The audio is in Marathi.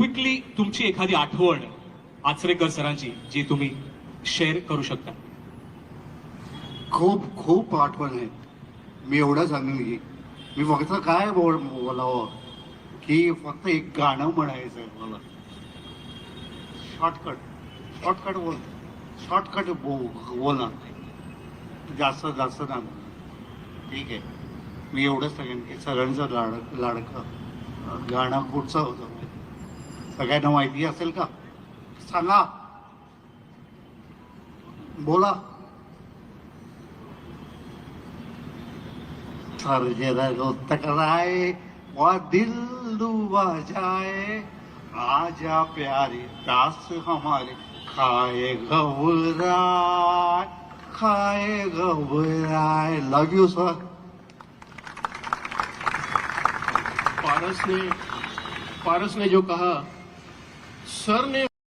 क्विकली तुमची एखादी आठवण आचरेकर सरांची जी तुम्ही शेअर करू शकता. खूप खूप आठवण आहे. मी एवढं सांगेन की मी फक्त काय बोलावं की फक्त एक गाणं म्हणायचं आहे मला. शॉर्टकट बोलणार नाही, जास्त जास्त नाही बोलणार. ठीक आहे. मी एवढंच सांगेन की सगळ्यांचं लाडकं गाणं कुठचं होतं सगळ्यांना माहिती असेल का? सांगा, बोला. सर जरा रो टकराए वह दिल डूबा जाए, आजा प्यारी दास हमारे खाए घबराए. लव यू सर. पारस ने जो कहा सर ने